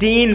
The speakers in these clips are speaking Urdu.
3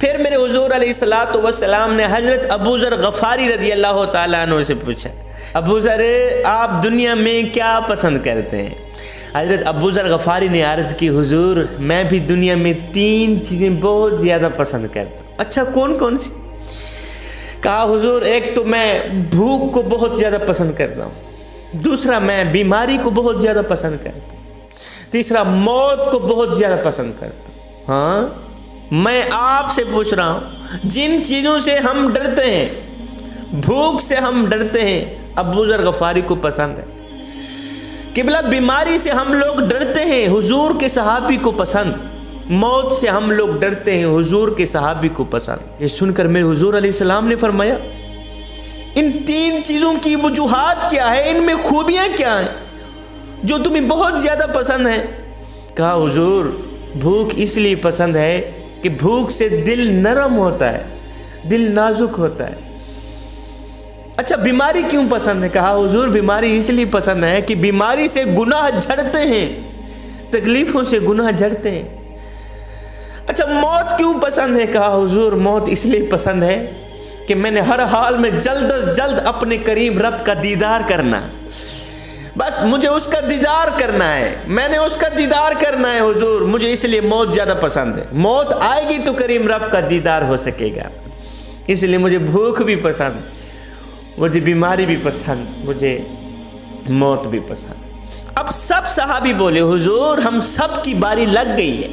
پھر میرے حضور علیہ الصلوۃ والسلام نے حضرت ابو ذر غفاری رضی اللہ تعالیٰ عنہ سے پوچھا، ابو ذر آپ دنیا میں کیا پسند کرتے ہیں؟ حضرت ابو ذر غفاری نے عرض کی، حضور میں بھی دنیا میں 3 چیزیں بہت زیادہ پسند کرتا ہوں۔ اچھا کون کون سی؟ کہا حضور ایک تو میں بھوک کو بہت زیادہ پسند کرتا ہوں، دوسرا میں بیماری کو بہت زیادہ پسند کرتا ہوں، تیسرا موت کو بہت زیادہ پسند کرتا ہوں۔ ہاں میں آپ سے پوچھ رہا ہوں جن چیزوں سے ہم ڈرتے ہیں، بھوک سے ہم ڈرتے ہیں، ابو ذر غفاری کو پسند ہے۔ قبلہ بیماری سے ہم لوگ ڈرتے ہیں، حضور کے صحابی کو پسند۔ موت سے ہم لوگ ڈرتے ہیں، حضور کے صحابی کو پسند۔ یہ سن کر میرے حضور علیہ السلام نے فرمایا ان 3 چیزوں کی وجوہات کیا ہے، ان میں خوبیاں کیا ہیں جو تمہیں بہت زیادہ پسند ہیں؟ کہا حضور بھوک اس لیے پسند ہے کہ بھوک سے دل نرم ہوتا ہے، دل نازک ہوتا ہے۔ اچھا بیماری کیوں پسند ہے؟ کہا حضور بیماری اس لیے پسند ہے کہ بیماری سے گناہ جھڑتے ہیں، تکلیفوں سے گناہ جھڑتے ہیں۔ اچھا موت کیوں پسند ہے؟ کہا حضور موت اس لیے پسند ہے کہ میں نے ہر حال میں جلد از جلد اپنے کریم رب کا دیدار کرنا، بس مجھے اس کا دیدار کرنا ہے، میں نے اس کا دیدار کرنا ہے حضور، مجھے اس لیے موت زیادہ پسند ہے۔ موت آئے گی تو کریم رب کا دیدار ہو سکے گا، اس لیے مجھے بھوک بھی پسند، مجھے بیماری بھی پسند، مجھے موت بھی پسند۔ اب سب صحابی بولے حضور ہم سب کی باری لگ گئی ہے،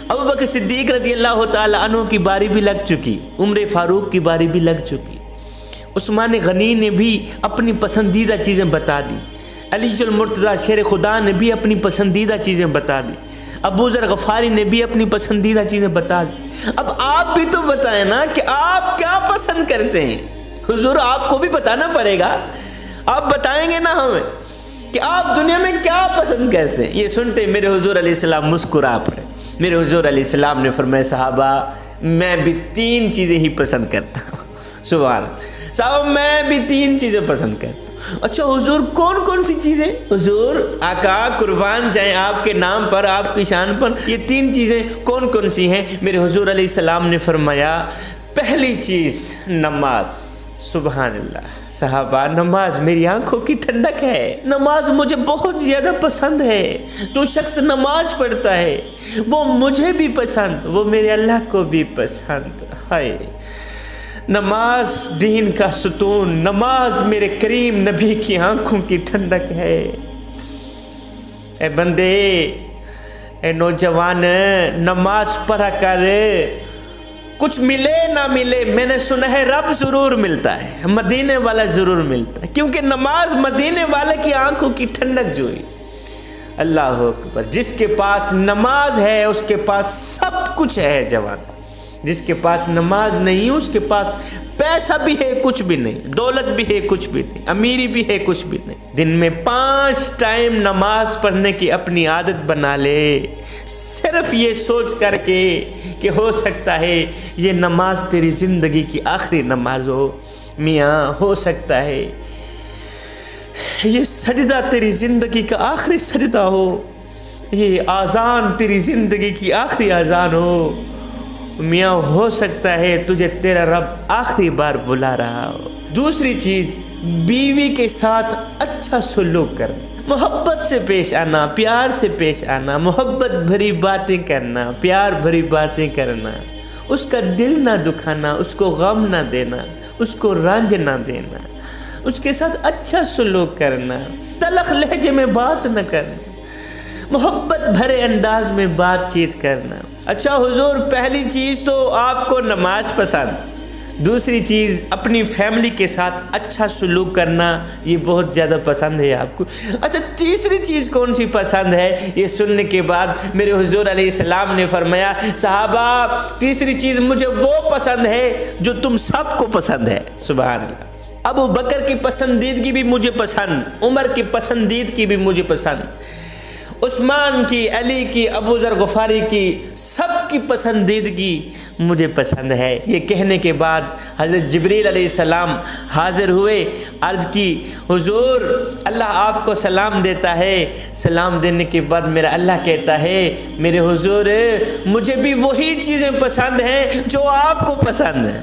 ابو بکر صدیق رضی اللہ تعالی عنہ کی باری بھی لگ چکی، عمر فاروق کی باری بھی لگ چکی، عثمان غنی نے بھی اپنی پسندیدہ چیزیں بتا دی، علی المرتضیٰ شیر خدا نے بھی اپنی پسندیدہ چیزیں بتا دی، ابو ذر غفاری نے بھی اپنی پسندیدہ چیزیں بتا دی۔ اب آپ بھی تو بتائیں نا کہ آپ کیا پسند کرتے ہیں؟ حضور آپ کو بھی بتانا پڑے گا، آپ بتائیں گے نا ہمیں کہ آپ دنیا میں کیا پسند کرتے ہیں۔ یہ سنتے میرے حضور علیہ السلام مسکرا پڑے۔ میرے حضور علیہ السلام نے فرمایا صحابہ میں بھی 3 چیزیں ہی پسند کرتا ہوں۔ سبحان اللہ، صحابہ میں بھی 3 چیزیں پسند کرتا ہوں۔ اچھا حضور کون کون سی چیزیں؟ حضور آقا قربان جائیں آپ کے نام پر، آپ کی شان پر، یہ 3 چیزیں کون کون سی ہیں؟ میرے حضور علیہ السلام نے فرمایا پہلی چیز نماز۔ سبحان اللہ، صحابہ نماز میری آنکھوں کی ٹھنڈک ہے، نماز مجھے بہت زیادہ پسند ہے۔ جو شخص نماز پڑھتا ہے وہ مجھے بھی پسند، وہ میرے اللہ کو بھی پسند ہے۔ نماز دین کا ستون، نماز میرے کریم نبی کی آنکھوں کی ٹھنڈک ہے۔ اے بندے، اے نوجوان، نماز پڑھا کر، کچھ ملے نہ ملے میں نے سنا ہے رب ضرور ملتا ہے، مدینے والا ضرور ملتا ہے، کیونکہ نماز مدینے والے کی آنکھوں کی ٹھنڈک جو ہے۔ اللہ اکبر، جس کے پاس نماز ہے اس کے پاس سب کچھ ہے جوان، جس کے پاس نماز نہیں اس کے پاس پیسہ بھی ہے کچھ بھی نہیں، دولت بھی ہے کچھ بھی نہیں، امیری بھی ہے کچھ بھی نہیں۔ دن میں 5 ٹائم نماز پڑھنے کی اپنی عادت بنا لے، صرف یہ سوچ کر کے کہ ہو سکتا ہے یہ نماز تیری زندگی کی آخری نماز ہو، میاں ہو سکتا ہے یہ سجدہ تیری زندگی کا آخری سجدہ ہو، یہ اذان تیری زندگی کی آخری اذان ہو، میاں ہو سکتا ہے تجھے تیرا رب آخری بار بلا رہا ہو۔ دوسری چیز بیوی کے ساتھ اچھا سلوک کرنا، محبت سے پیش آنا، پیار سے پیش آنا، محبت بھری باتیں کرنا، پیار بھری باتیں کرنا، اس کا دل نہ دکھانا، اس کو غم نہ دینا، اس کو رنج نہ دینا، اس کے ساتھ اچھا سلوک کرنا، تلخ لہجے میں بات نہ کرنا، محبت بھرے انداز میں بات چیت کرنا۔ اچھا حضور پہلی چیز تو آپ کو نماز پسند، دوسری چیز اپنی فیملی کے ساتھ اچھا سلوک کرنا یہ بہت زیادہ پسند ہے آپ کو۔ اچھا تیسری چیز کون سی پسند ہے؟ یہ سننے کے بعد میرے حضور علیہ السلام نے فرمایا صحابہ تیسری چیز مجھے وہ پسند ہے جو تم سب کو پسند ہے۔ سبحان اللہ، ابو بکر کی پسندیدگی بھی مجھے پسند، عمر کی پسندیدگی بھی مجھے پسند، عثمان کی، علی کی، ابو ذر غفاری کی، سب کی پسندیدگی مجھے پسند ہے۔ یہ کہنے کے بعد حضرت جبریل علیہ السلام حاضر ہوئے، عرض کی حضور اللہ آپ کو سلام دیتا ہے۔ سلام دینے کے بعد میرا اللہ کہتا ہے میرے حضور مجھے بھی وہی چیزیں پسند ہیں جو آپ کو پسند ہیں۔